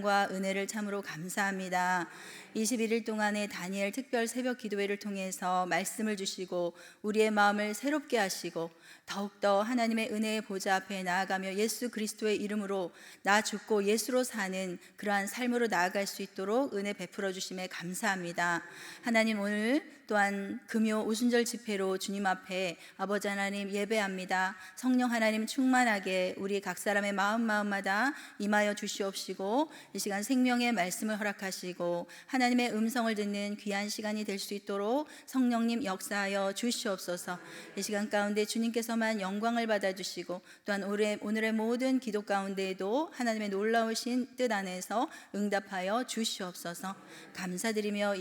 사랑과 은혜를 참으로 감사합니다. 21일 동안의 다니엘 특별 새벽 기도회를 통해서 말씀을 주시고 우리의 마음을 새롭게 하시고 더욱더 하나님의 은혜의 보좌 앞에 나아가며 예수 그리스도의 이름으로 나 죽고 예수로 사는 그러한 삶으로 나아갈 수 있도록 은혜 베풀어 주심에 감사합니다. 하나님, 오늘 또한 금요 오순절 집회로 주님 앞에 아버지 하나님 예배합니다. 성령 하나님 충만하게 우리 각 사람의 마음마다 임하여 주시옵시고 이 시간 생명의 말씀을 허락하시고 하나님의 음성을 듣는 귀한 시간이 될 수 있도록 성령님 역사하여 주시옵소서. 이 시간 가운데 주님께서만 영광을 받아주시고 또한 오늘의 모든 기도 가운데에도 하나님의 놀라우신 뜻 안에서 응답하여 주시옵소서. 감사드리며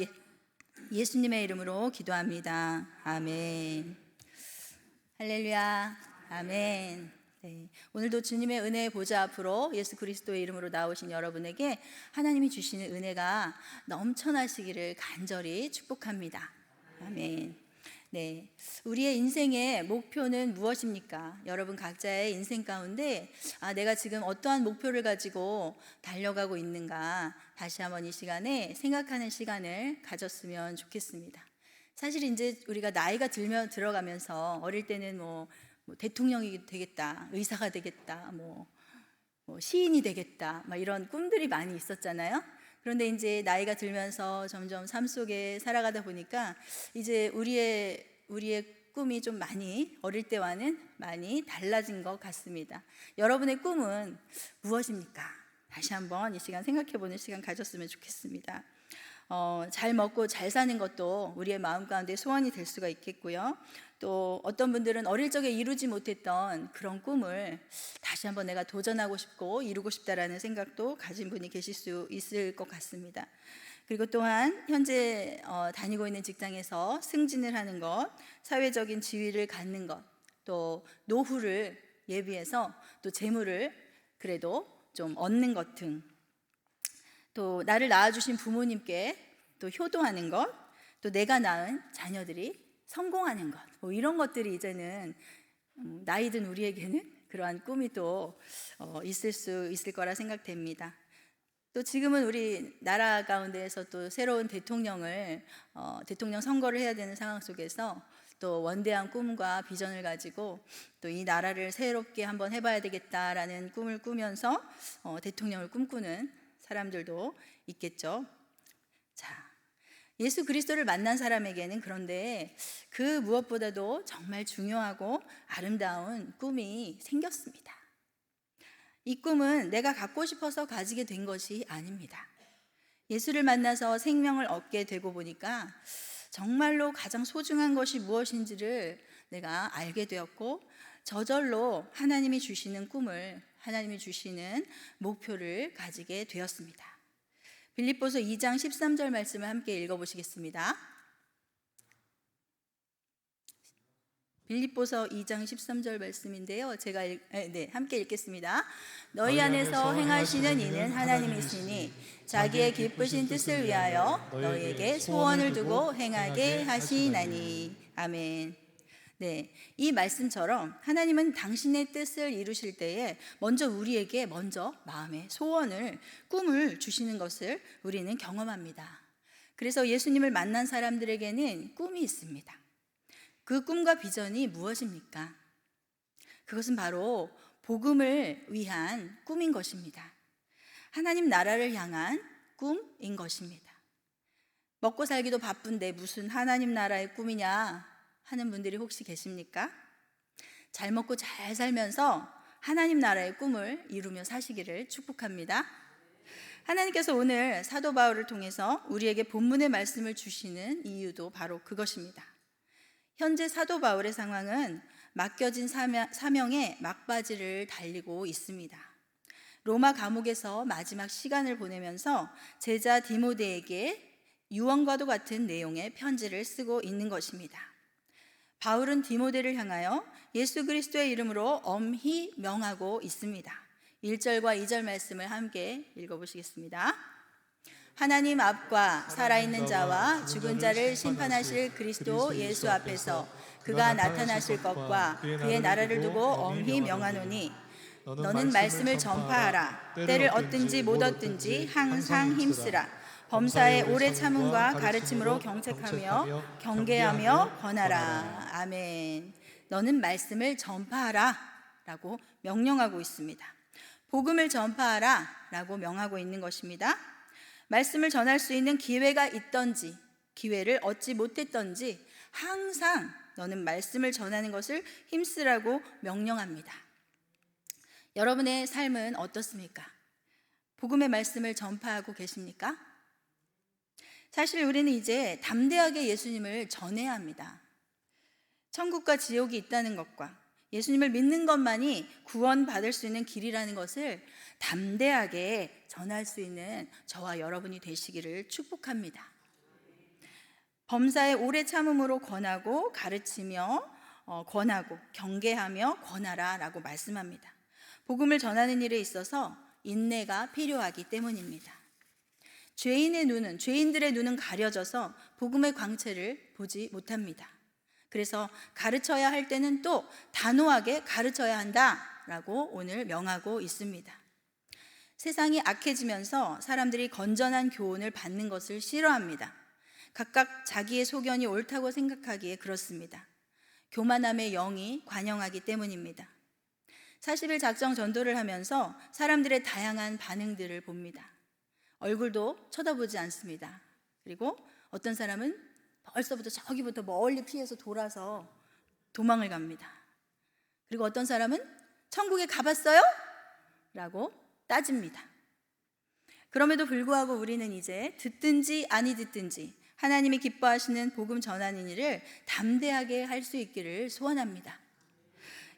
예수님의 이름으로 기도합니다. 아멘. 할렐루야. 아멘. 네, 오늘도 주님의 은혜의 보좌 앞으로 예수 그리스도의 이름으로 나오신 여러분에게 하나님이 주시는 은혜가 넘쳐나시기를 간절히 축복합니다. 아멘. 네, 우리의 인생의 목표는 무엇입니까? 여러분 각자의 인생 가운데 내가 지금 어떠한 목표를 가지고 달려가고 있는가 다시 한번 이 시간에 생각하는 시간을 가졌으면 좋겠습니다. 사실 이제 우리가 나이가 들어가면서 어릴 때는 뭐 대통령이 되겠다, 의사가 되겠다, 시인이 되겠다, 이런 꿈들이 많이 있었잖아요. 그런데 이제 나이가 들면서 점점 삶 속에 살아가다 보니까 이제 우리의 꿈이 좀 많이 어릴 때와는 많이 달라진 것 같습니다. 여러분의 꿈은 무엇입니까? 다시 한번 이 시간 생각해보는 시간 가졌으면 좋겠습니다. 잘 먹고 잘 사는 것도 우리의 마음 가운데 소원이 될 수가 있겠고요. 또 어떤 분들은 어릴 적에 이루지 못했던 그런 꿈을 다시 한번 내가 도전하고 싶고 이루고 싶다라는 생각도 가진 분이 계실 수 있을 것 같습니다. 그리고 또한 현재 다니고 있는 직장에서 승진을 하는 것, 사회적인 지위를 갖는 것, 또 노후를 예비해서 또 재물을 그래도 좀 얻는 것 등, 또 나를 낳아주신 부모님께 또 효도하는 것, 또 내가 낳은 자녀들이 성공하는 것, 이런 것들이 이제는 나이 든 우리에게는 그러한 꿈이 또 있을 수 있을 거라 생각됩니다. 또 지금은 우리 나라 가운데에서 또 새로운 대통령 선거를 해야 되는 상황 속에서 또 원대한 꿈과 비전을 가지고 또 이 나라를 새롭게 한번 해봐야 되겠다라는 꿈을 꾸면서 대통령을 꿈꾸는 사람들도 있겠죠. 자, 예수 그리스도를 만난 사람에게는 그런데 그 무엇보다도 정말 중요하고 아름다운 꿈이 생겼습니다. 이 꿈은 내가 갖고 싶어서 가지게 된 것이 아닙니다. 예수를 만나서 생명을 얻게 되고 보니까 정말로 가장 소중한 것이 무엇인지를 내가 알게 되었고 저절로 하나님이 주시는 꿈을, 하나님이 주시는 목표를 가지게 되었습니다. 빌립보서 2장 13절 말씀을 함께 읽어보시겠습니다. 빌립보서 2장 13절 말씀인데요, 제가 함께 읽겠습니다. 너희 안에서 행하시는 이는 하나님이시니 자기의 기쁘신 뜻을 위하여 너희에게 소원을 두고 행하게 하시나니. 아멘. 네, 이 말씀처럼 하나님은 당신의 뜻을 이루실 때에 우리에게 마음의 소원을, 꿈을 주시는 것을 우리는 경험합니다. 그래서 예수님을 만난 사람들에게는 꿈이 있습니다. 그 꿈과 비전이 무엇입니까? 그것은 바로 복음을 위한 꿈인 것입니다. 하나님 나라를 향한 꿈인 것입니다. 먹고 살기도 바쁜데 무슨 하나님 나라의 꿈이냐 하는 분들이 혹시 계십니까? 잘 먹고 잘 살면서 하나님 나라의 꿈을 이루며 사시기를 축복합니다. 하나님께서 오늘 사도 바울을 통해서 우리에게 본문의 말씀을 주시는 이유도 바로 그것입니다. 현재 사도 바울의 상황은 맡겨진 사명의 막바지를 달리고 있습니다. 로마 감옥에서 마지막 시간을 보내면서 제자 디모데에게 유언과도 같은 내용의 편지를 쓰고 있는 것입니다. 바울은 디모데를 향하여 예수 그리스도의 이름으로 엄히 명하고 있습니다. 1절과 2절 말씀을 함께 읽어보시겠습니다. 하나님 앞과 살아있는 자와 죽은 자를 심판하실 그리스도 예수 앞에서 그가 나타나실 것과 그의 나라를 두고 엄히 명하노니 너는 말씀을 전파하라. 때를 얻든지 못 얻든지 항상 힘쓰라. 범사의 오래 참음과 가르침으로 경책하며 경계하며 권하라. 아멘. 너는 말씀을 전파하라 라고 명령하고 있습니다. 복음을 전파하라 라고 명하고 있는 것입니다. 말씀을 전할 수 있는 기회가 있던지 기회를 얻지 못했던지 항상 너는 말씀을 전하는 것을 힘쓰라고 명령합니다. 여러분의 삶은 어떻습니까? 복음의 말씀을 전파하고 계십니까? 사실 우리는 이제 담대하게 예수님을 전해야 합니다. 천국과 지옥이 있다는 것과 예수님을 믿는 것만이 구원받을 수 있는 길이라는 것을 담대하게 전할 수 있는 저와 여러분이 되시기를 축복합니다. 범사의 오래 참음으로 권하고 가르치며 권하고 경계하며 권하라 라고 말씀합니다. 복음을 전하는 일에 있어서 인내가 필요하기 때문입니다. 죄인들의 눈은 가려져서 복음의 광채를 보지 못합니다. 그래서 가르쳐야 할 때는 또 단호하게 가르쳐야 한다라고 오늘 명하고 있습니다. 세상이 악해지면서 사람들이 건전한 교훈을 받는 것을 싫어합니다. 각각 자기의 소견이 옳다고 생각하기에 그렇습니다. 교만함의 영이 관영하기 때문입니다. 40일 작정 전도를 하면서 사람들의 다양한 반응들을 봅니다. 얼굴도 쳐다보지 않습니다. 그리고 어떤 사람은 벌써부터 저기부터 멀리 피해서 돌아서 도망을 갑니다. 그리고 어떤 사람은 천국에 가봤어요? 라고 따집니다. 그럼에도 불구하고 우리는 이제 듣든지 아니 듣든지 하나님이 기뻐하시는 복음 전하는 일을 담대하게 할 수 있기를 소원합니다.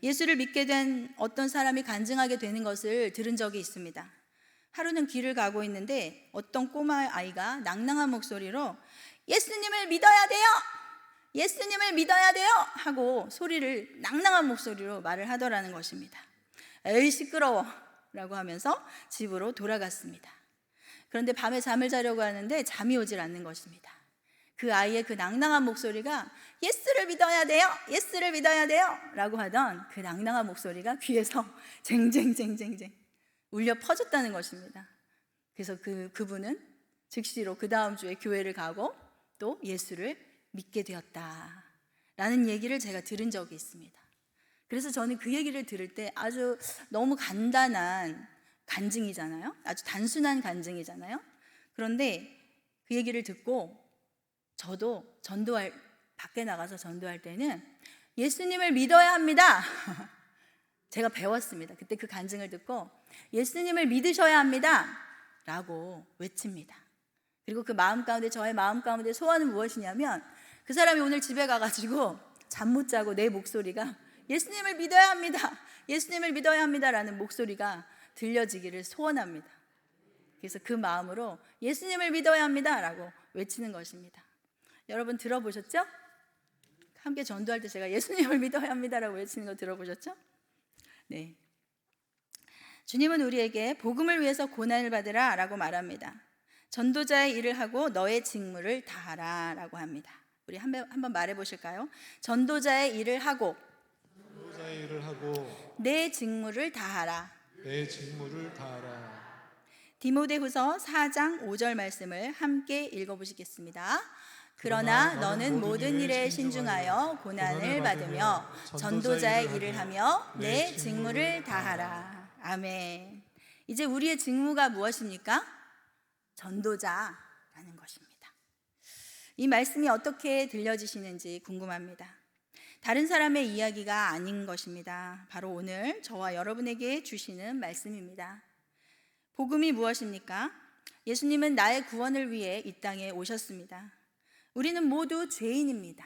예수를 믿게 된 어떤 사람이 간증하게 되는 것을 들은 적이 있습니다. 하루는 길을 가고 있는데 어떤 꼬마 아이가 낭낭한 목소리로 예수님을 믿어야 돼요! 예수님을 믿어야 돼요! 하고 소리를 낭낭한 목소리로 말을 하더라는 것입니다. 에이 시끄러워 라고 하면서 집으로 돌아갔습니다. 그런데 밤에 잠을 자려고 하는데 잠이 오질 않는 것입니다. 그 아이의 그 낭낭한 목소리가 예수를 믿어야 돼요! 예수를 믿어야 돼요! 라고 하던 그 낭낭한 목소리가 귀에서 쟁쟁쟁쟁쟁 울려 퍼졌다는 것입니다. 그래서 그분은 즉시로 그 다음 주에 교회를 가고 또 예수를 믿게 되었다라는 얘기를 제가 들은 적이 있습니다. 그래서 저는 그 얘기를 들을 때 아주 너무 간단한 간증이잖아요. 아주 단순한 간증이잖아요. 그런데 그 얘기를 듣고 저도 밖에 나가서 전도할 때는 예수님을 믿어야 합니다. 제가 배웠습니다. 그때 그 간증을 듣고 예수님을 믿으셔야 합니다 라고 외칩니다. 그리고 그 저의 마음 가운데 소원은 무엇이냐면 그 사람이 오늘 집에 가가지고 잠 못 자고 내 목소리가 예수님을 믿어야 합니다, 예수님을 믿어야 합니다 라는 목소리가 들려지기를 소원합니다. 그래서 그 마음으로 예수님을 믿어야 합니다 라고 외치는 것입니다. 여러분 들어보셨죠? 함께 전도할 때 제가 예수님을 믿어야 합니다 라고 외치는 거 들어보셨죠? 네. 주님은 우리에게 복음을 위해서 고난을 받으라 라고 말합니다. 전도자의 일을 하고 너의 직무를 다하라 라고 합니다. 우리 한번 말해 보실까요? 전도자의 일을 하고 내 직무를 다하라. 디모데후서 4장 5절 말씀을 함께 읽어보시겠습니다. 그러나 너는 모든 일에 신중하여 고난을 받으며 전도자의 일을 하며 내 직무를 다하라. 아멘. 이제 우리의 직무가 무엇입니까? 전도자라는 것입니다. 이 말씀이 어떻게 들려지시는지 궁금합니다. 다른 사람의 이야기가 아닌 것입니다. 바로 오늘 저와 여러분에게 주시는 말씀입니다. 복음이 무엇입니까? 예수님은 나의 구원을 위해 이 땅에 오셨습니다. 우리는 모두 죄인입니다.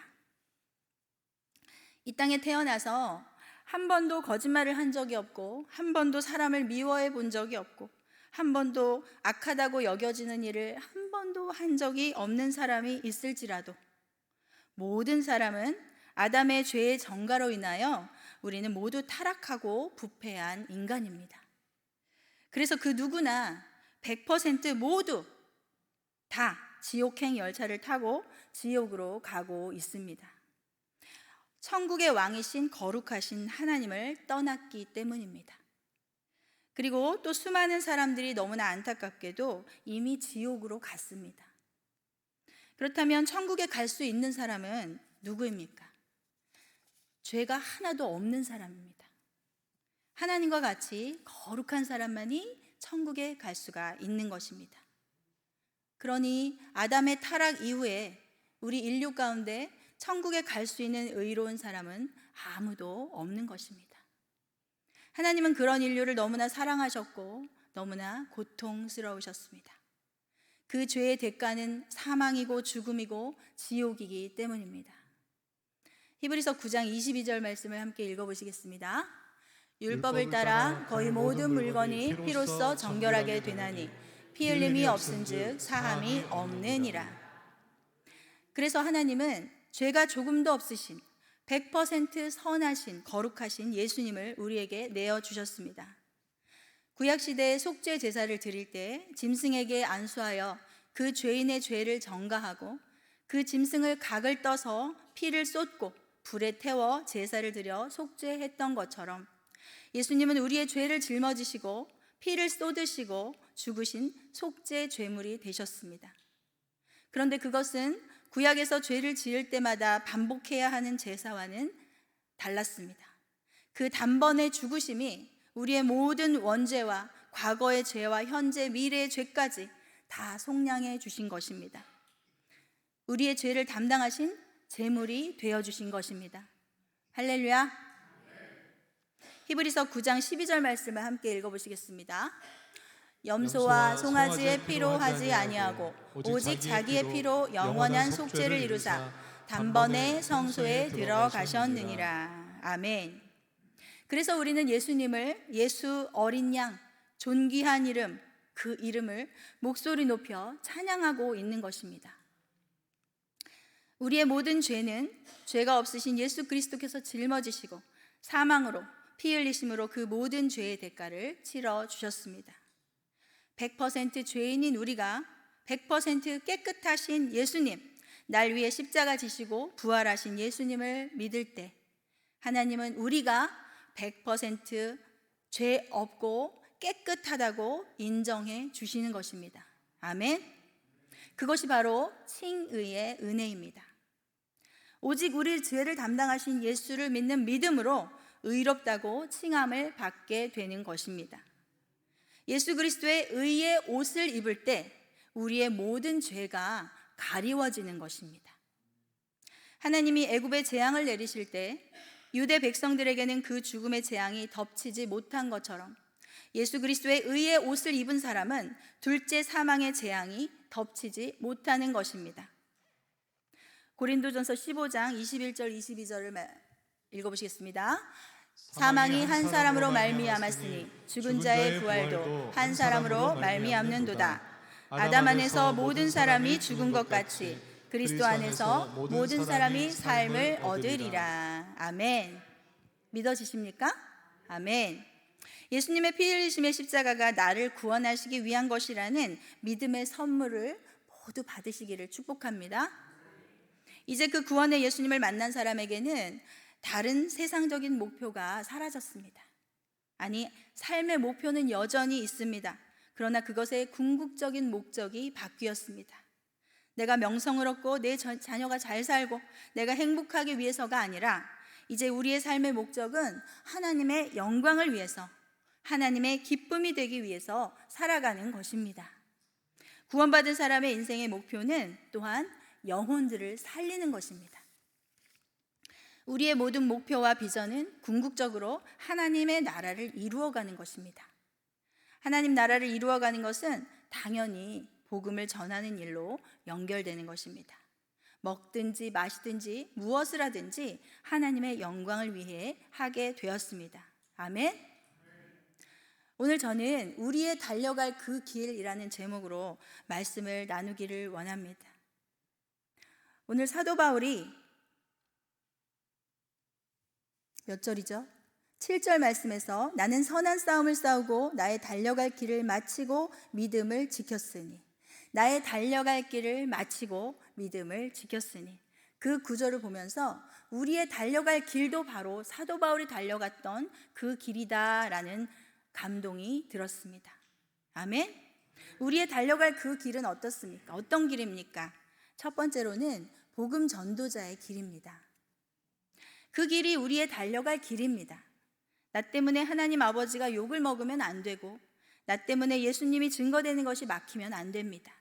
이 땅에 태어나서 한 번도 거짓말을 한 적이 없고 한 번도 사람을 미워해 본 적이 없고 한 번도 악하다고 여겨지는 일을 한 번도 한 적이 없는 사람이 있을지라도 모든 사람은 아담의 죄의 정가로 인하여 우리는 모두 타락하고 부패한 인간입니다. 그래서 그 누구나 100% 모두 다 지옥행 열차를 타고 지옥으로 가고 있습니다. 천국의 왕이신 거룩하신 하나님을 떠났기 때문입니다. 그리고 또 수많은 사람들이 너무나 안타깝게도 이미 지옥으로 갔습니다. 그렇다면 천국에 갈 수 있는 사람은 누구입니까? 죄가 하나도 없는 사람입니다. 하나님과 같이 거룩한 사람만이 천국에 갈 수가 있는 것입니다. 그러니 아담의 타락 이후에 우리 인류 가운데 천국에 갈 수 있는 의로운 사람은 아무도 없는 것입니다. 하나님은 그런 인류를 너무나 사랑하셨고 너무나 고통스러우셨습니다. 그 죄의 대가는 사망이고 죽음이고 지옥이기 때문입니다. 히브리서 9장 22절 말씀을 함께 읽어보시겠습니다. 율법을 따라 거의 모든 물건이 피로써 정결하게 되나니 피 흘림이 없은즉 사함이 없느니라. 그래서 하나님은 죄가 조금도 없으신 100% 선하신 거룩하신 예수님을 우리에게 내어주셨습니다. 구약시대에 속죄 제사를 드릴 때 짐승에게 안수하여 그 죄인의 죄를 전가하고 그 짐승을 각을 떠서 피를 쏟고 불에 태워 제사를 드려 속죄했던 것처럼 예수님은 우리의 죄를 짊어지시고 피를 쏟으시고 죽으신 속죄 제물이 되셨습니다. 그런데 그것은 구약에서 죄를 지을 때마다 반복해야 하는 제사와는 달랐습니다. 그 단번에 죽으심이 우리의 모든 원죄와 과거의 죄와 현재 미래의 죄까지 다 속량해 주신 것입니다. 우리의 죄를 담당하신 제물이 되어주신 것입니다. 할렐루야. 히브리서 9장 12절 말씀을 함께 읽어보시겠습니다. 염소와 송아지의 피로 하지 아니하고 오직 자기의 피로 영원한 속죄를 이루사 단번에 성소에 들어가셨느니라. 아멘. 그래서 우리는 예수님을 예수 어린 양, 존귀한 이름, 그 이름을 목소리 높여 찬양하고 있는 것입니다. 우리의 모든 죄는 죄가 없으신 예수 그리스도께서 짊어지시고 사망으로 피 흘리심으로 그 모든 죄의 대가를 치러 주셨습니다. 100% 죄인인 우리가 100% 깨끗하신 예수님, 날 위해 십자가 지시고 부활하신 예수님을 믿을 때 하나님은 우리가 100% 죄 없고 깨끗하다고 인정해 주시는 것입니다. 아멘. 그것이 바로 칭의의 은혜입니다. 오직 우리 죄를 담당하신 예수를 믿는 믿음으로 의롭다고 칭함을 받게 되는 것입니다. 예수 그리스도의 의의 옷을 입을 때 우리의 모든 죄가 가리워지는 것입니다. 하나님이 애굽에 재앙을 내리실 때 유대 백성들에게는 그 죽음의 재앙이 덮치지 못한 것처럼 예수 그리스도의 의의 옷을 입은 사람은 둘째 사망의 재앙이 덮치지 못하는 것입니다. 고린도전서 15장 21절 22절을 읽어보시겠습니다. 사망이 한 사람으로 말미암았으니 죽은 자의 부활도 한 사람으로 말미암는도다. 아담 안에서 모든 사람이 죽은 것 같이 그리스도 안에서 모든 사람이 삶을 얻으리라. 아멘. 믿어지십니까? 아멘. 예수님의 피 흘리심의 십자가가 나를 구원하시기 위한 것이라는 믿음의 선물을 모두 받으시기를 축복합니다. 이제 그 구원의 예수님을 만난 사람에게는 다른 세상적인 목표가 사라졌습니다. 아니, 삶의 목표는 여전히 있습니다. 그러나 그것의 궁극적인 목적이 바뀌었습니다. 내가 명성을 얻고 내 자녀가 잘 살고 내가 행복하기 위해서가 아니라 이제 우리의 삶의 목적은 하나님의 영광을 위해서, 하나님의 기쁨이 되기 위해서 살아가는 것입니다. 구원받은 사람의 인생의 목표는 또한 영혼들을 살리는 것입니다. 우리의 모든 목표와 비전은 궁극적으로 하나님의 나라를 이루어가는 것입니다. 하나님 나라를 이루어가는 것은 당연히 복음을 전하는 일로 연결되는 것입니다. 먹든지 마시든지 무엇을 하든지 하나님의 영광을 위해 하게 되었습니다. 아멘. 오늘 저는 우리의 달려갈 그 길이라는 제목으로 말씀을 나누기를 원합니다. 오늘 사도 바울이 몇 절이죠? 7절 말씀에서 나는 선한 싸움을 싸우고 나의 달려갈 길을 마치고 믿음을 지켰으니, 나의 달려갈 길을 마치고 믿음을 지켰으니, 그 구절을 보면서 우리의 달려갈 길도 바로 사도 바울이 달려갔던 그 길이다라는 감동이 들었습니다. 아멘. 우리의 달려갈 그 길은 어떻습니까? 어떤 길입니까? 첫 번째로는 복음 전도자의 길입니다. 그 길이 우리의 달려갈 길입니다. 나 때문에 하나님 아버지가 욕을 먹으면 안 되고, 나 때문에 예수님이 증거되는 것이 막히면 안 됩니다.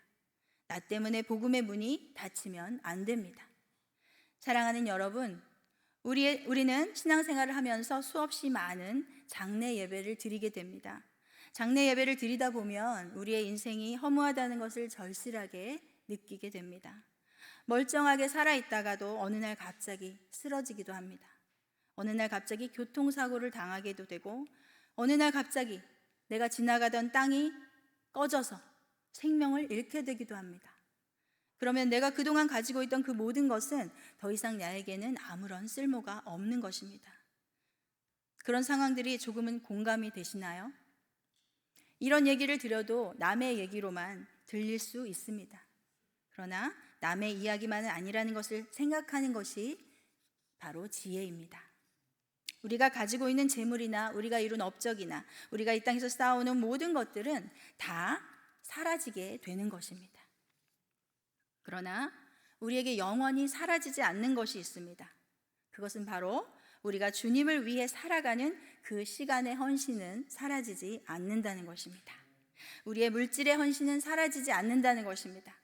나 때문에 복음의 문이 닫히면 안 됩니다. 사랑하는 여러분, 우리는 신앙생활을 하면서 수없이 많은 장례 예배를 드리게 됩니다. 장례 예배를 드리다 보면 우리의 인생이 허무하다는 것을 절실하게 느끼게 됩니다. 멀쩡하게 살아있다가도 어느 날 갑자기 쓰러지기도 합니다. 어느 날 갑자기 교통사고를 당하게도 되고, 어느 날 갑자기 내가 지나가던 땅이 꺼져서 생명을 잃게 되기도 합니다. 그러면 내가 그동안 가지고 있던 그 모든 것은 더 이상 나에게는 아무런 쓸모가 없는 것입니다. 그런 상황들이 조금은 공감이 되시나요? 이런 얘기를 드려도 남의 얘기로만 들릴 수 있습니다. 그러나 남의 이야기만은 아니라는 것을 생각하는 것이 바로 지혜입니다. 우리가 가지고 있는 재물이나 우리가 이룬 업적이나 우리가 이 땅에서 쌓아오는 모든 것들은 다 사라지게 되는 것입니다. 그러나 우리에게 영원히 사라지지 않는 것이 있습니다. 그것은 바로 우리가 주님을 위해 살아가는 그 시간의 헌신은 사라지지 않는다는 것입니다. 우리의 물질의 헌신은 사라지지 않는다는 것입니다.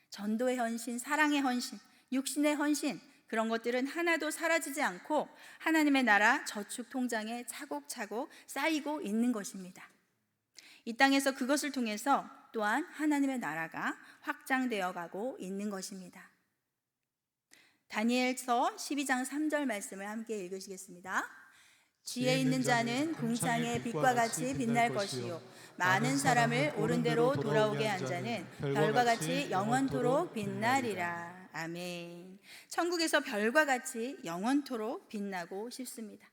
전도의 헌신, 사랑의 헌신, 육신의 헌신, 그런 것들은 하나도 사라지지 않고 하나님의 나라 저축 통장에 차곡차곡 쌓이고 있는 것입니다. 이 땅에서 그것을 통해서 또한 하나님의 나라가 확장되어 가고 있는 것입니다. 다니엘서 12장 3절 말씀을 함께 읽으시겠습니다. 지혜 있는 자는 궁창의 빛과 같이 빛날 것이요 많은 사람을 옳은 대로 돌아오게 한 자는 별과 같이 영원토록 빛나리라. 아멘. 천국에서 별과 같이 영원토록 빛나고 싶습니다.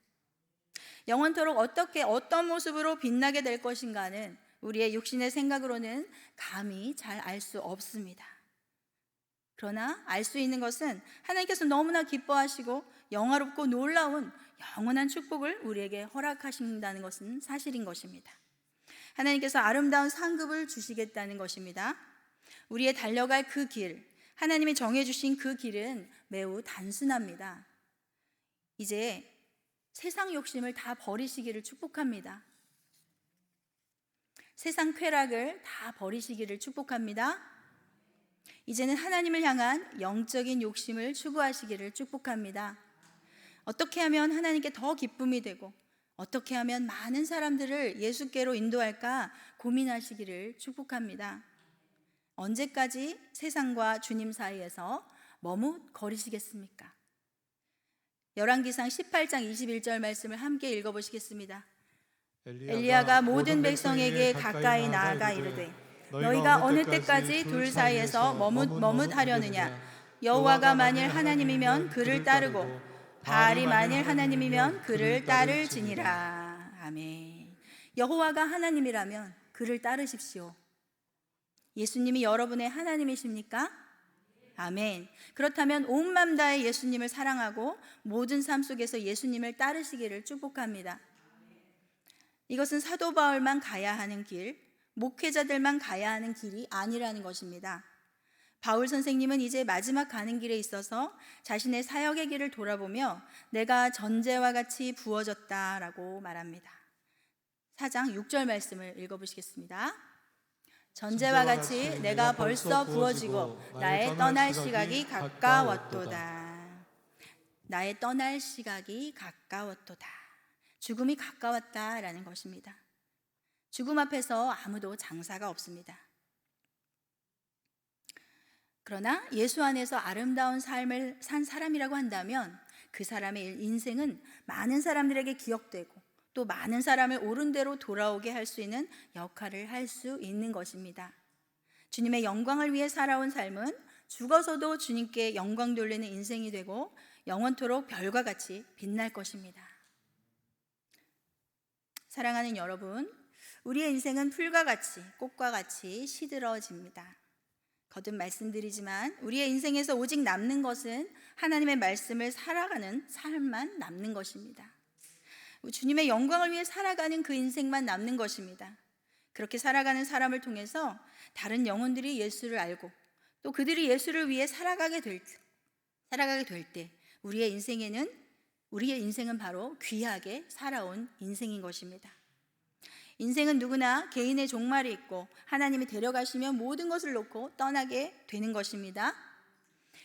영원토록 어떤 모습으로 빛나게 될 것인가는 우리의 육신의 생각으로는 감히 잘 알 수 없습니다. 그러나 알 수 있는 것은 하나님께서 너무나 기뻐하시고 영화롭고 놀라운 영원한 축복을 우리에게 허락하신다는 것은 사실인 것입니다. 하나님께서 아름다운 상급을 주시겠다는 것입니다. 우리의 달려갈 그 길, 하나님이 정해주신 그 길은 매우 단순합니다. 이제 세상 욕심을 다 버리시기를 축복합니다. 세상 쾌락을 다 버리시기를 축복합니다. 이제는 하나님을 향한 영적인 욕심을 추구하시기를 축복합니다. 어떻게 하면 하나님께 더 기쁨이 되고 어떻게 하면 많은 사람들을 예수께로 인도할까 고민하시기를 축복합니다. 언제까지 세상과 주님 사이에서 머뭇거리시겠습니까? 열왕기상 18장 21절 말씀을 함께 읽어보시겠습니다. 엘리야가 모든 백성에게 가까이 나아가 이르되 너희가 어느 때까지 둘 사이에서 머뭇하려느냐? 여호와가 만일 하나님이면 그를 따르고 바알이 만일 하나님이면 그를 따를지니라. 아멘. 여호와가 하나님이라면 그를 따르십시오. 예수님이 여러분의 하나님이십니까? 아멘. 그렇다면 온 맘 다해 예수님을 사랑하고 모든 삶 속에서 예수님을 따르시기를 축복합니다. 이것은 사도 바울만 가야 하는 길, 목회자들만 가야 하는 길이 아니라는 것입니다. 바울 선생님은 이제 마지막 가는 길에 있어서 자신의 사역의 길을 돌아보며 내가 전제와 같이 부어졌다라고 말합니다. 4장 6절 말씀을 읽어보시겠습니다. 전제와 같이 내가 벌써 부어지고 나의 떠날 시각이 가까웠도다. 나의 떠날 시각이 가까웠도다. 죽음이 가까웠다라는 것입니다. 죽음 앞에서 아무도 장사가 없습니다. 그러나 예수 안에서 아름다운 삶을 산 사람이라고 한다면 그 사람의 인생은 많은 사람들에게 기억되고 또 많은 사람을 옳은 대로 돌아오게 할 수 있는 역할을 할 수 있는 것입니다. 주님의 영광을 위해 살아온 삶은 죽어서도 주님께 영광 돌리는 인생이 되고 영원토록 별과 같이 빛날 것입니다. 사랑하는 여러분, 우리의 인생은 풀과 같이 꽃과 같이 시들어집니다. 거듭 말씀드리지만 우리의 인생에서 오직 남는 것은 하나님의 말씀을 살아가는 삶만 남는 것입니다. 주님의 영광을 위해 살아가는 그 인생만 남는 것입니다. 그렇게 살아가는 사람을 통해서 다른 영혼들이 예수를 알고 또 그들이 예수를 위해 살아가게 될 때 우리의 인생은 바로 귀하게 살아온 인생인 것입니다. 인생은 누구나 개인의 종말이 있고 하나님이 데려가시면 모든 것을 놓고 떠나게 되는 것입니다.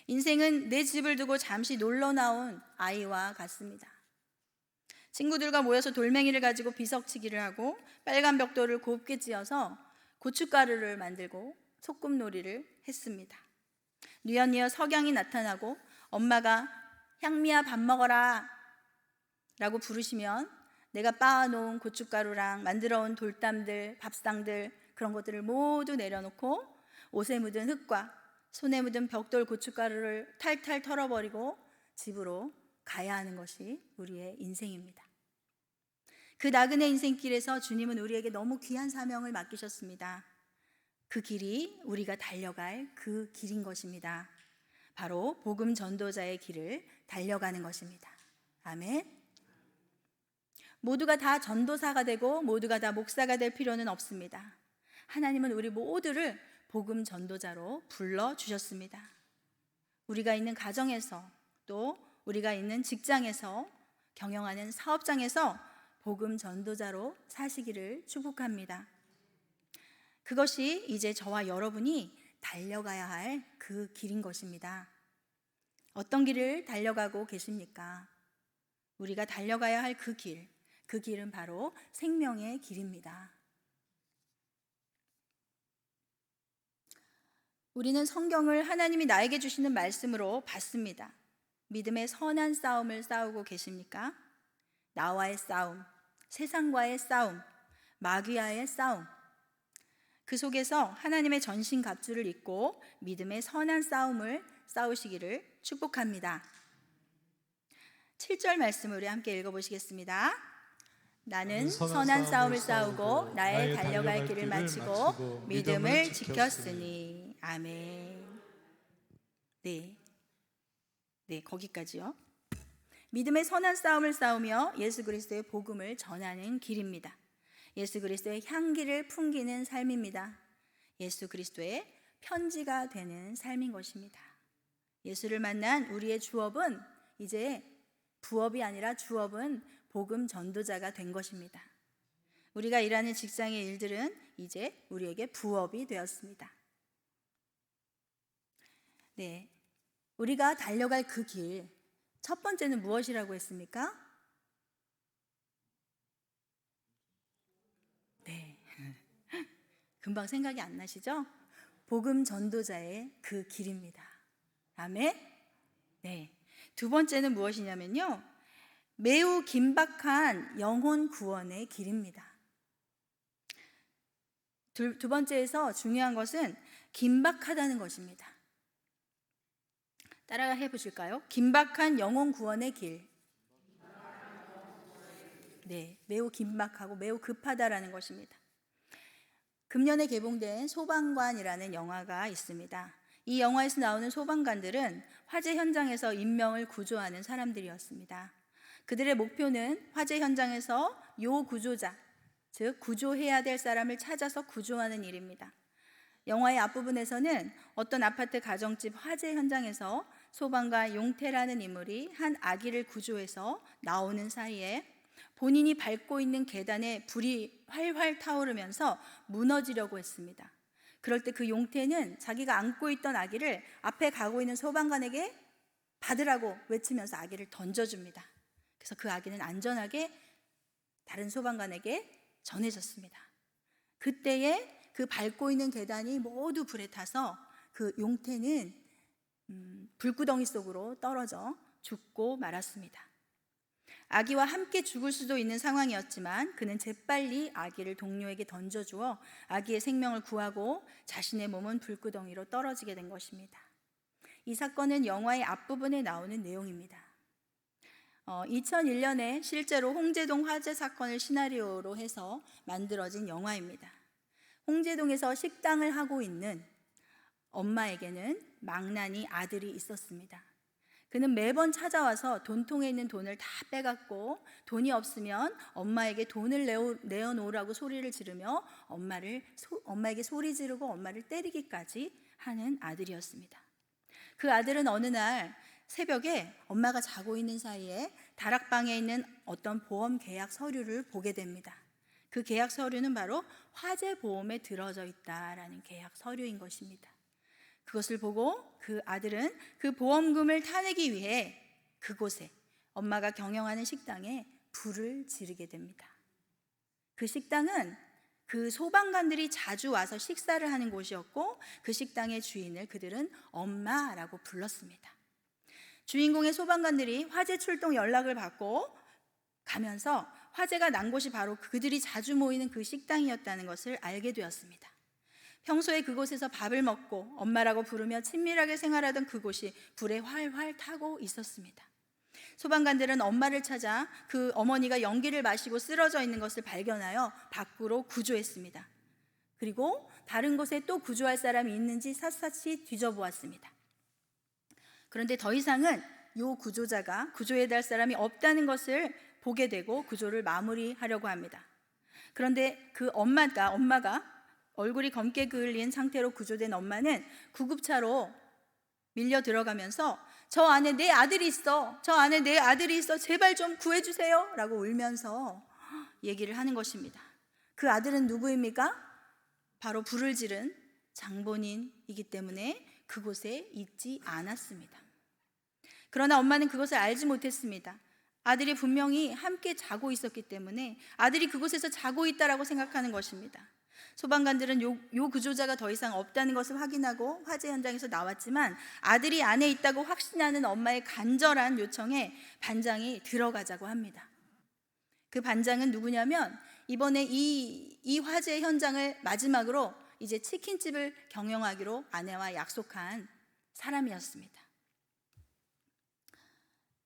인생은 내 집을 두고 잠시 놀러 나온 아이와 같습니다. 친구들과 모여서 돌멩이를 가지고 비석치기를 하고 빨간 벽돌을 곱게 찧어서 고춧가루를 만들고 소꿉놀이를 했습니다. 뉘엿뉘엿 석양이 나타나고 엄마가 향미야 밥 먹어라 라고 부르시면 내가 빻아놓은 고춧가루랑 만들어온 돌담들, 밥상들 그런 것들을 모두 내려놓고 옷에 묻은 흙과 손에 묻은 벽돌 고춧가루를 탈탈 털어버리고 집으로 가야 하는 것이 우리의 인생입니다. 그 나그네 인생길에서 주님은 우리에게 너무 귀한 사명을 맡기셨습니다. 그 길이 우리가 달려갈 그 길인 것입니다. 바로 복음 전도자의 길을 달려가는 것입니다. 아멘. 모두가 다 전도사가 되고 모두가 다 목사가 될 필요는 없습니다. 하나님은 우리 모두를 복음 전도자로 불러주셨습니다. 우리가 있는 가정에서 또 우리가 있는 직장에서 경영하는 사업장에서 복음 전도자로 사시기를 축복합니다. 그것이 이제 저와 여러분이 달려가야 할 그 길인 것입니다. 어떤 길을 달려가고 계십니까? 우리가 달려가야 할 그 길은 바로 생명의 길입니다. 우리는 성경을 하나님이 나에게 주시는 말씀으로 봤습니다. 믿음의 선한 싸움을 싸우고 계십니까? 나와의 싸움, 세상과의 싸움, 마귀와의 싸움, 그 속에서 하나님의 전신갑주를 입고 믿음의 선한 싸움을 싸우시기를 축복합니다. 7절 말씀을 우리 함께 읽어보시겠습니다. 나는 선한 싸움을 싸우고 나의 달려갈 길을 마치고 믿음을 지켰으니. 아멘. 네, 거기까지요. 믿음의 선한 싸움을 싸우며 예수 그리스도의 복음을 전하는 길입니다. 예수 그리스도의 향기를 풍기는 삶입니다. 예수 그리스도의 편지가 되는 삶인 것입니다. 예수를 만난 우리의 주업은 이제 부업이 아니라 주업은 복음 전도자가 된 것입니다. 우리가 일하는 직장의 일들은 이제 우리에게 부업이 되었습니다. 네, 우리가 달려갈 그 길, 첫 번째는 무엇이라고 했습니까? 네, 금방 생각이 안 나시죠? 복음 전도자의 그 길입니다. 아멘. 네, 두 번째는 무엇이냐면요, 매우 긴박한 영혼 구원의 길입니다. 두 번째에서 중요한 것은 긴박하다는 것입니다. 따라 해보실까요? 긴박한 영혼 구원의 길. 네, 매우 긴박하고 매우 급하다라는 것입니다. 금년에 개봉된 소방관이라는 영화가 있습니다. 이 영화에서 나오는 소방관들은 화재 현장에서 인명을 구조하는 사람들이었습니다. 그들의 목표는 화재 현장에서 요구조자, 즉 구조해야 될 사람을 찾아서 구조하는 일입니다. 영화의 앞부분에서는 어떤 아파트 가정집 화재 현장에서 소방관 용태라는 인물이 한 아기를 구조해서 나오는 사이에 본인이 밟고 있는 계단에 불이 활활 타오르면서 무너지려고 했습니다. 그럴 때 그 용태는 자기가 안고 있던 아기를 앞에 가고 있는 소방관에게 받으라고 외치면서 아기를 던져줍니다. 그래서 그 아기는 안전하게 다른 소방관에게 전해졌습니다. 그때에 그 밟고 있는 계단이 모두 불에 타서 그 용태는 불구덩이 속으로 떨어져 죽고 말았습니다. 아기와 함께 죽을 수도 있는 상황이었지만 그는 재빨리 아기를 동료에게 던져주어 아기의 생명을 구하고 자신의 몸은 불구덩이로 떨어지게 된 것입니다. 이 사건은 영화의 앞부분에 나오는 내용입니다. 2001년에 실제로 홍제동 화재 사건을 시나리오로 해서 만들어진 영화입니다. 홍제동에서 식당을 하고 있는 엄마에게는 망나니 아들이 있었습니다. 그는 매번 찾아와서 돈통에 있는 돈을 다 빼갖고 돈이 없으면 엄마에게 돈을 내어놓으라고 소리를 지르며 엄마에게 소리 지르고 엄마를 때리기까지 하는 아들이었습니다. 그 아들은 어느 날 새벽에 엄마가 자고 있는 사이에 다락방에 있는 어떤 보험 계약 서류를 보게 됩니다. 그 계약 서류는 바로 화재 보험에 들어져 있다라는 계약 서류인 것입니다. 그것을 보고 그 아들은 그 보험금을 타내기 위해 그곳에 엄마가 경영하는 식당에 불을 지르게 됩니다. 그 식당은 그 소방관들이 자주 와서 식사를 하는 곳이었고 그 식당의 주인을 그들은 엄마라고 불렀습니다. 주인공의 소방관들이 화재 출동 연락을 받고 가면서 화재가 난 곳이 바로 그들이 자주 모이는 그 식당이었다는 것을 알게 되었습니다. 평소에 그곳에서 밥을 먹고 엄마라고 부르며 친밀하게 생활하던 그곳이 불에 활활 타고 있었습니다. 소방관들은 엄마를 찾아 그 어머니가 연기를 마시고 쓰러져 있는 것을 발견하여 밖으로 구조했습니다. 그리고 다른 곳에 또 구조할 사람이 있는지 샅샅이 뒤져보았습니다. 그런데 더 이상은 이 구조자가 구조해야 할 사람이 없다는 것을 보게 되고 구조를 마무리하려고 합니다. 그런데 그 엄마가 얼굴이 검게 그을린 상태로 구조된 엄마는 구급차로 밀려 들어가면서 저 안에 내 아들이 있어, 제발 좀 구해주세요 라고 울면서 얘기를 하는 것입니다. 그 아들은 누구입니까? 바로 불을 지른 장본인이기 때문에 그곳에 있지 않았습니다. 그러나 엄마는 그것을 알지 못했습니다. 아들이 분명히 함께 자고 있었기 때문에 아들이 그곳에서 자고 있다라고 생각하는 것입니다. 소방관들은 요 구조자가 더 이상 없다는 것을 확인하고 화재 현장에서 나왔지만 아들이 안에 있다고 확신하는 엄마의 간절한 요청에 반장이 들어가자고 합니다. 그 반장은 누구냐면 이번에 이 화재 현장을 마지막으로 이제 치킨집을 경영하기로 아내와 약속한 사람이었습니다.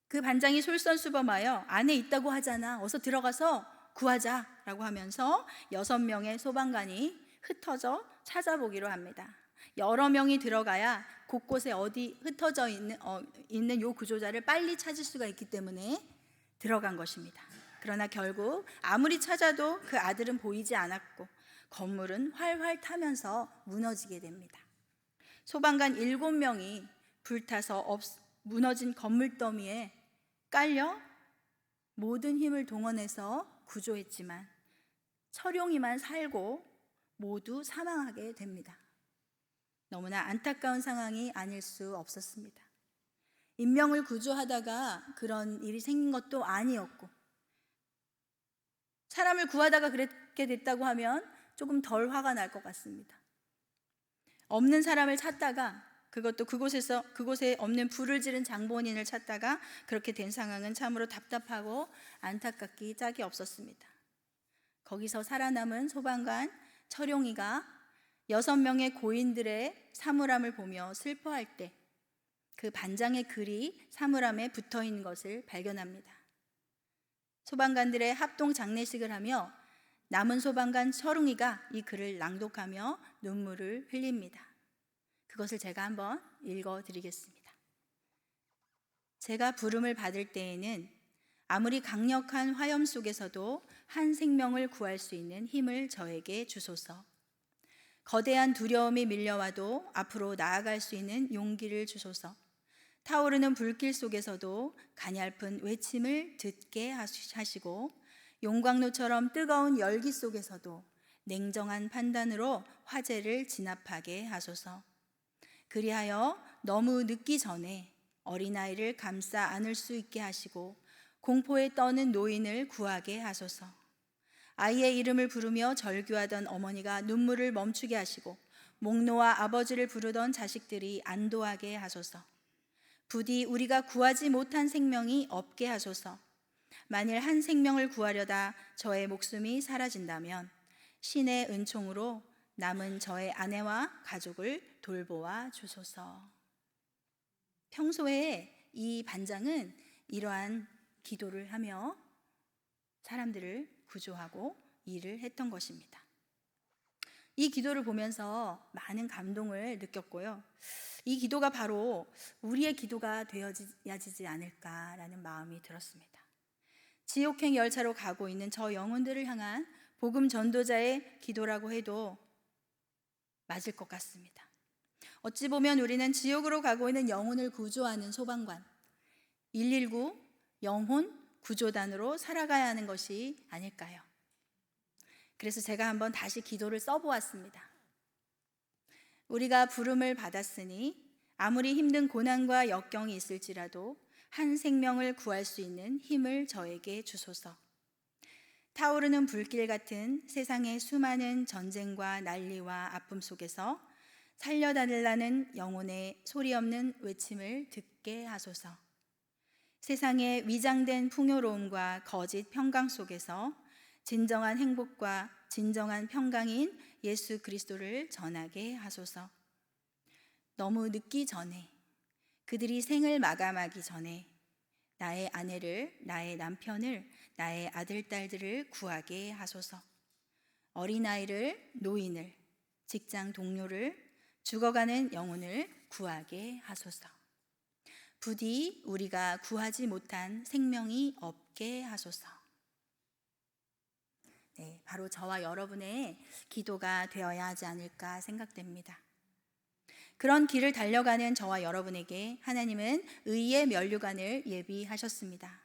그 반장이 솔선수범하여 안에 있다고 하잖아, 어서 들어가서 구하자라고 하면서 6명의 소방관이 흩어져 찾아보기로 합니다. 여러 명이 들어가야 곳곳에 어디 흩어져 있는 요 구조자를 빨리 찾을 수가 있기 때문에 들어간 것입니다. 그러나 결국 아무리 찾아도 그 아들은 보이지 않았고 건물은 활활 타면서 무너지게 됩니다. 소방관 7명이 불타서 무너진 건물 더미에 깔려 모든 힘을 동원해서 구조했지만 철용이만 살고 모두 사망하게 됩니다. 너무나 안타까운 상황이 아닐 수 없었습니다. 인명을 구조하다가 그런 일이 생긴 것도 아니었고 사람을 구하다가 그렇게 됐다고 하면 조금 덜 화가 날 것 같습니다. 없는 사람을 찾다가 그것도 그곳에 없는 불을 지른 장본인을 찾다가 그렇게 된 상황은 참으로 답답하고 안타깝기 짝이 없었습니다. 거기서 살아남은 소방관 철용이가 6명의 고인들의 사물함을 보며 슬퍼할 때 그 반장의 글이 사물함에 붙어 있는 것을 발견합니다. 소방관들의 합동 장례식을 하며 남은 소방관 철웅이가 이 글을 낭독하며 눈물을 흘립니다. 그것을 제가 한번 읽어드리겠습니다. 제가 부름을 받을 때에는 아무리 강력한 화염 속에서도 한 생명을 구할 수 있는 힘을 저에게 주소서. 거대한 두려움이 밀려와도 앞으로 나아갈 수 있는 용기를 주소서. 타오르는 불길 속에서도 가냘픈 외침을 듣게 하시고 용광로처럼 뜨거운 열기 속에서도 냉정한 판단으로 화재를 진압하게 하소서. 그리하여 너무 늦기 전에 어린아이를 감싸 안을 수 있게 하시고 공포에 떠는 노인을 구하게 하소서. 아이의 이름을 부르며 절규하던 어머니가 눈물을 멈추게 하시고 목 놓아 아버지를 부르던 자식들이 안도하게 하소서. 부디 우리가 구하지 못한 생명이 없게 하소서. 만일 한 생명을 구하려다 저의 목숨이 사라진다면 신의 은총으로 남은 저의 아내와 가족을 돌보아 주소서. 평소에 이 반장은 이러한 기도를 하며 사람들을 구조하고 일을 했던 것입니다. 이 기도를 보면서 많은 감동을 느꼈고요. 이 기도가 바로 우리의 기도가 되어야지 않을까라는 마음이 들었습니다. 지옥행 열차로 가고 있는 저 영혼들을 향한 복음 전도자의 기도라고 해도 맞을 것 같습니다. 어찌 보면 우리는 지옥으로 가고 있는 영혼을 구조하는 소방관, 119 영혼 구조단으로 살아가야 하는 것이 아닐까요? 그래서 제가 한번 다시 기도를 써보았습니다. 우리가 부름을 받았으니 아무리 힘든 고난과 역경이 있을지라도 한 생명을 구할 수 있는 힘을 저에게 주소서. 타오르는 불길 같은 세상의 수많은 전쟁과 난리와 아픔 속에서 살려달라는 영혼의 소리 없는 외침을 듣게 하소서. 세상의 위장된 풍요로움과 거짓 평강 속에서 진정한 행복과 진정한 평강인 예수 그리스도를 전하게 하소서. 너무 늦기 전에, 그들이 생을 마감하기 전에 나의 아내를, 나의 남편을, 나의 아들, 딸들을 구하게 하소서. 어린아이를, 노인을, 직장 동료를, 죽어가는 영혼을 구하게 하소서. 부디 우리가 구하지 못한 생명이 없게 하소서. 네, 바로 저와 여러분의 기도가 되어야 하지 않을까 생각됩니다. 그런 길을 달려가는 저와 여러분에게 하나님은 의의 면류관을 예비하셨습니다.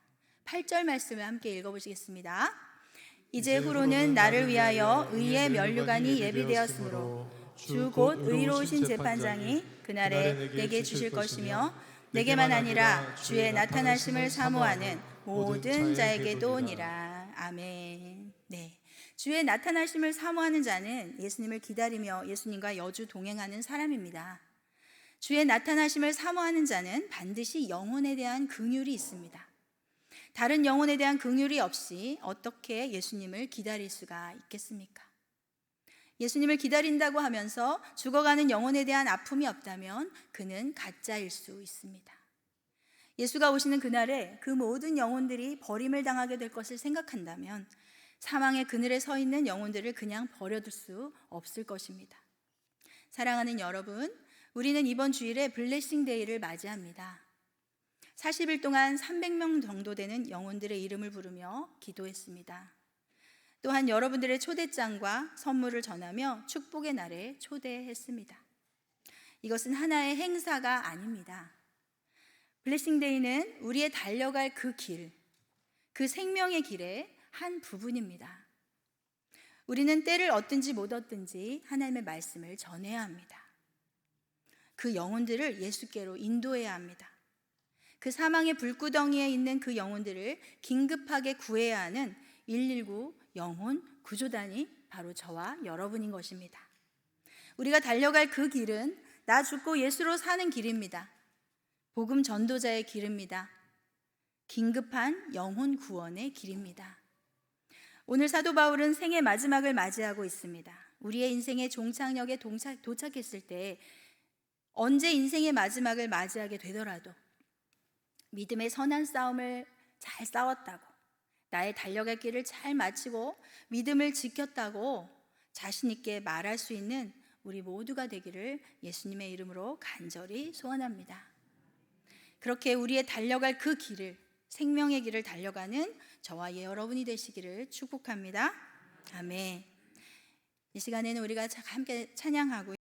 8절 말씀을 함께 읽어보시겠습니다. 이제 후로는 나를 위하여 의의 면류관이 예비되었으므로 주 곧 의로우신 재판장이 그날에 내게 주실 것이며 내게만 아니라 주의 나타나심을 사모하는 모든 자에게도니라. 아멘. 네, 주의 나타나심을 사모하는 자는 예수님을 기다리며 예수님과 여주 동행하는 사람입니다. 주의 나타나심을 사모하는 자는 반드시 영혼에 대한 긍휼이 있습니다. 다른 영혼에 대한 긍휼이 없이 어떻게 예수님을 기다릴 수가 있겠습니까? 예수님을 기다린다고 하면서 죽어가는 영혼에 대한 아픔이 없다면 그는 가짜일 수 있습니다. 예수가 오시는 그날에 그 모든 영혼들이 버림을 당하게 될 것을 생각한다면 사망의 그늘에 서 있는 영혼들을 그냥 버려둘 수 없을 것입니다. 사랑하는 여러분, 우리는 이번 주일에 블레싱 데이를 맞이합니다. 40일 동안 300명 정도 되는 영혼들의 이름을 부르며 기도했습니다. 또한 여러분들의 초대장과 선물을 전하며 축복의 날에 초대했습니다. 이것은 하나의 행사가 아닙니다. 블레싱 데이는 우리의 달려갈 그 길, 그 생명의 길의 한 부분입니다. 우리는 때를 얻든지 못 얻든지 하나님의 말씀을 전해야 합니다. 그 영혼들을 예수께로 인도해야 합니다. 그 사망의 불구덩이에 있는 그 영혼들을 긴급하게 구해야 하는 119 영혼 구조단이 바로 저와 여러분인 것입니다. 우리가 달려갈 그 길은 나 죽고 예수로 사는 길입니다. 복음 전도자의 길입니다. 긴급한 영혼 구원의 길입니다. 오늘 사도 바울은 생의 마지막을 맞이하고 있습니다. 우리의 인생의 종착역에 도착했을 때 언제 인생의 마지막을 맞이하게 되더라도 믿음의 선한 싸움을 잘 싸웠다고, 나의 달려갈 길을 잘 마치고 믿음을 지켰다고 자신 있게 말할 수 있는 우리 모두가 되기를 예수님의 이름으로 간절히 소원합니다. 그렇게 우리의 달려갈 그 길을, 생명의 길을 달려가는 저와 여러분이 되시기를 축복합니다. 아멘. 이 시간에는 우리가 함께 찬양하고